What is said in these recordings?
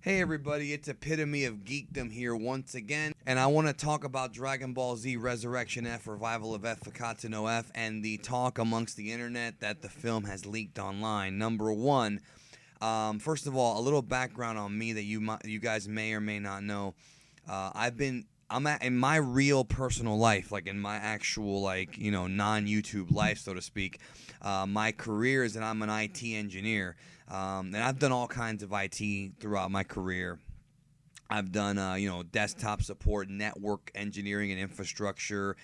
Hey everybody, it's Epitome of Geekdom here once again, and I want to talk about Dragon Ball Z Resurrection F, Revival of F, Fukkatsu No F, and the talk amongst the internet that the film has leaked online. Number one, first of all, a little background on me that you guys may or may not know. In my real personal life, like in my actual non-YouTube life, so to speak. My career is that I'm an IT engineer. And I've done all kinds of IT throughout my career. I've done, desktop support, network engineering and infrastructure,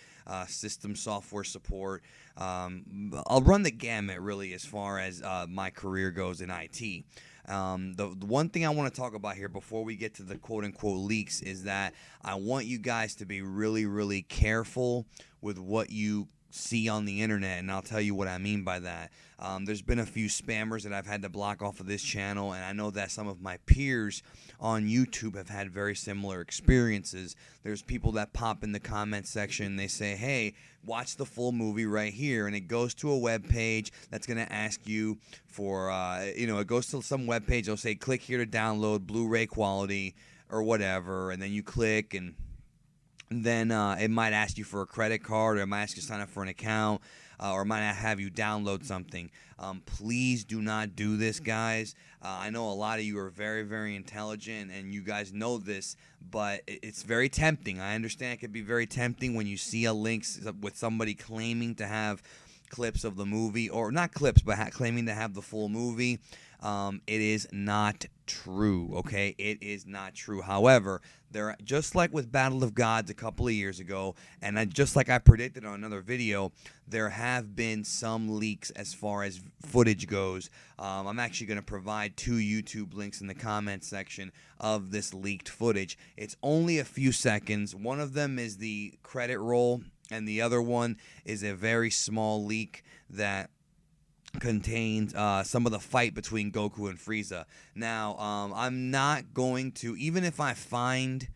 system software support. I'll run the gamut, really, as far as my career goes in IT. The one thing I want to talk about here before we get to the quote-unquote leaks is that I want you guys to be really, really careful with what you see on the internet, and I'll tell you what I mean by that. There's been a few spammers that I've had to block off of this channel, and I know that some of my peers on YouTube have had very similar experiences. There's people that pop in the comment section, they say, hey, watch the full movie right here, and it goes to a web page that's going to ask you for, it goes to some web page, they'll say, click here to download Blu-ray quality or whatever, and then you click, and then it might ask you for a credit card, or it might ask you to sign up for an account, or it might have you download something. Please do not do this, guys. I know a lot of you are very, very intelligent, and you guys know this, but it's very tempting. I understand it can be very tempting when you see a link with somebody claiming to have clips of the movie, or not clips, but claiming to have the full movie. It is not true, okay? It is not true. However, just like with Battle of Gods a couple of years ago, and just like I predicted on another video, there have been some leaks as far as footage goes. I'm actually going to provide 2 YouTube links in the comment section of this leaked footage. It's only a few seconds. One of them is the credit roll, and the other one is a very small leak that contains some of the fight between Goku and Frieza. Now, I'm not going to, even if I find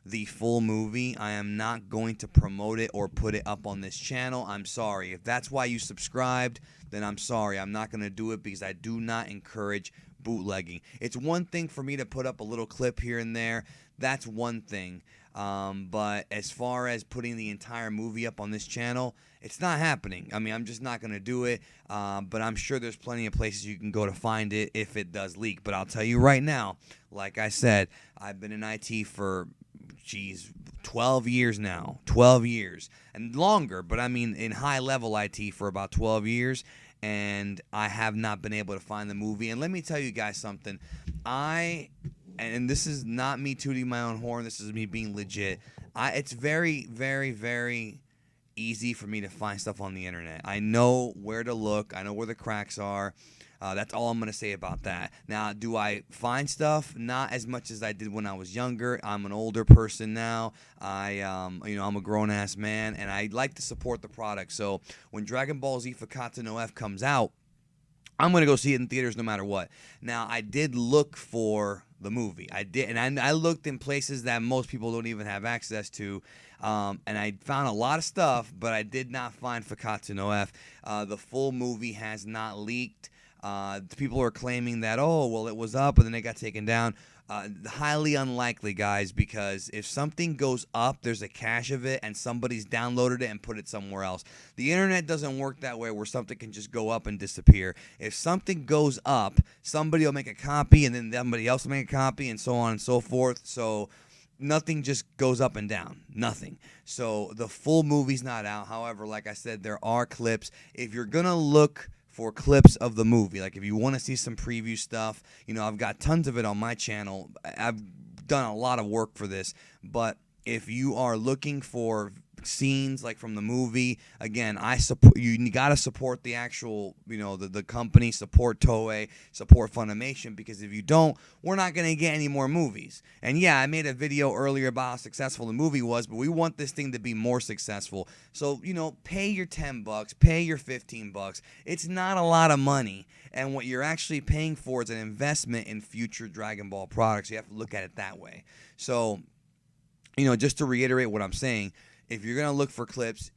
the full movie, I am not going to promote it or put it up on this channel. I'm sorry. If that's why you subscribed, then I'm sorry. I'm not going to do it because I do not encourage bootlegging. It's one thing for me to put up a little clip here and there. That's one thing. But as far as putting the entire movie up on this channel, it's not happening. I mean, I'm just not going to do it, but I'm sure there's plenty of places you can go to find it if it does leak. But I'll tell you right now, like I said, I've been in IT for, 12 years now. 12 years. And longer, but I mean in high-level IT for about 12 years, and I have not been able to find the movie. And let me tell you guys something. And this is not me tooting my own horn. This is me being legit. It's very, very, very easy for me to find stuff on the internet. I know where to look. I know where the cracks are. That's all I'm going to say about that. Now, do I find stuff? Not as much as I did when I was younger. I'm an older person now. I'm a grown-ass man, and I like to support the product. So when Dragon Ball Z Fukkatsu No F comes out, I'm going to go see it in theaters no matter what. Now, I did look for the movie. I did, and I looked in places that most people don't even have access to, and I found a lot of stuff, but I did not find Fukkatsu No F. The full movie has not leaked. People are claiming that, oh, well, it was up and then it got taken down. Highly unlikely, guys, because if something goes up, there's a cache of it, and somebody's downloaded it and put it somewhere else. The internet doesn't work that way where something can just go up and disappear. If something goes up, somebody will make a copy, and then somebody else will make a copy, and so on and so forth. So nothing just goes up and down. Nothing. So the full movie's not out. However, like I said, there are clips. If you're going to look for clips of the movie, like if you want to see some preview stuff, I've got tons of it on my channel. I've done a lot of work for this, but if you are looking for scenes like from the movie, again, I support you. Got to support the actual, the company, support TOEI, support Funimation, because if you don't, we're not going to get any more movies. And yeah, I made a video earlier about how successful the movie was, but we want this thing to be more successful. So, pay your $10, pay your $15. It's not a lot of money, and what you're actually paying for is an investment in future Dragon Ball products. You have to look at it that way. So, just to reiterate what I'm saying, if you're gonna look for clips,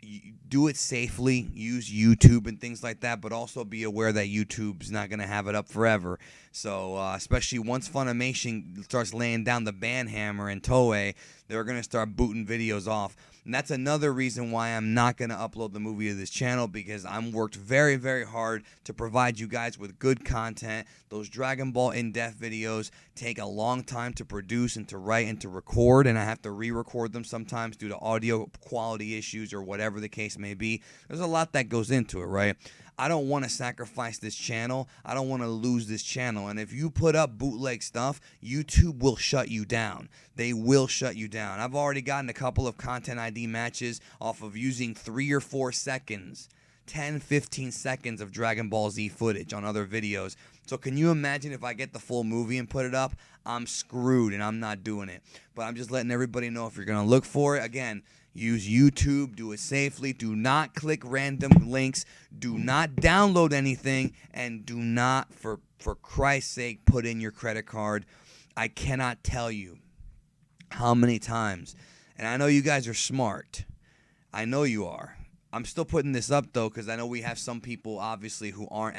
do it safely. Use YouTube and things like that, but also be aware that YouTube's not gonna have it up forever. So especially once Funimation starts laying down the ban hammer and TOEI, they're gonna start booting videos off. And that's another reason why I'm not going to upload the movie to this channel, because I'm worked very, very hard to provide you guys with good content. Those Dragon Ball in-depth videos take a long time to produce and to write and to record, and I have to re-record them sometimes due to audio quality issues or whatever the case may be. There's a lot that goes into it, right? I don't want to sacrifice this channel. I don't want to lose this channel. And if you put up bootleg stuff, YouTube will shut you down. They will shut you down. I've already gotten a couple of Content ID matches off of using 3 or 4 seconds, 10, 15 seconds of Dragon Ball Z footage on other videos. So can you imagine if I get the full movie and put it up? I'm screwed, and I'm not doing it. But I'm just letting everybody know, if you're going to look for it, again, use YouTube. Do it safely. Do not click random links. Do not download anything. And do not, for Christ's sake, put in your credit card. I cannot tell you how many times. And I know you guys are smart. I know you are. I'm still putting this up though, because I know we have some people obviously who aren't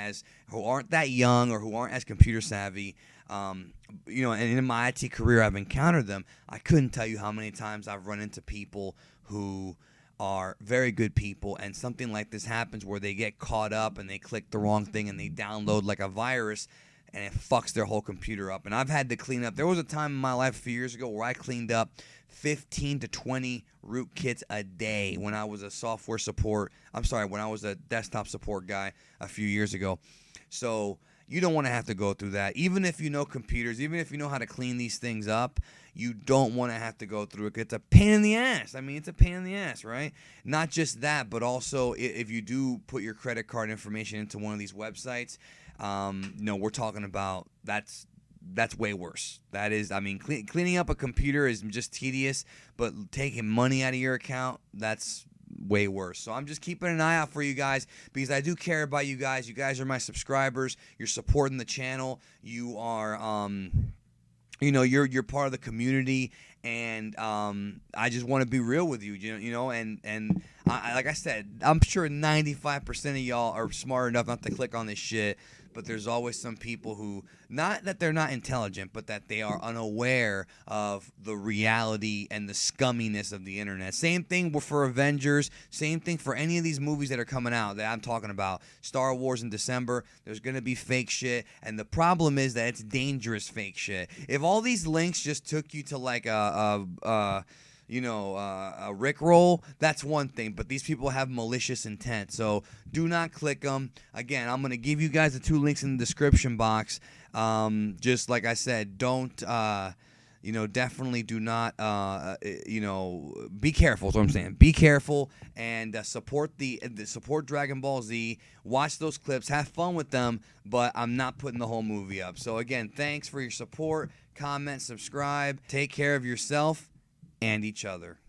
that young or who aren't as computer savvy. You know, and in my IT career, I've encountered them. I couldn't tell you how many times I've run into people who are very good people, and something like this happens where they get caught up and they click the wrong thing and they download like a virus, and it fucks their whole computer up. And I've had to clean up. There was a time in my life a few years ago where I cleaned up 15 to 20 rootkits a day when I was a when I was a desktop support guy a few years ago. So you don't want to have to go through that. Even if you know computers, even if you know how to clean these things up, you don't want to have to go through it. It's a pain in the ass. I mean, it's a pain in the ass, right? Not just that, but also if you do put your credit card information into one of these websites, no, we're talking about that's way worse. That is, I mean, cleaning up a computer is just tedious, but taking money out of your account, that's way worse. So I'm just keeping an eye out for you guys, because I do care about you guys. You guys are my subscribers. You're supporting the channel. You are, you know, you're part of the community, and I just want to be real with you, you know, and like I said, I'm sure 95% of y'all are smart enough not to click on this shit. But there's always some people who, not that they're not intelligent, but that they are unaware of the reality and the scumminess of the internet. Same thing for Avengers. Same thing for any of these movies that are coming out that I'm talking about. Star Wars in December, there's going to be fake shit. And the problem is that it's dangerous fake shit. If all these links just took you to like a Rickroll, that's one thing, but these people have malicious intent, so do not click them. Again, I'm going to give you guys the 2 links in the description box. Just like I said, don't, definitely do not, be careful is what I'm saying. Be careful, and support support Dragon Ball Z. Watch those clips, have fun with them, but I'm not putting the whole movie up. So again, thanks for your support. Comment, subscribe, take care of yourself and each other.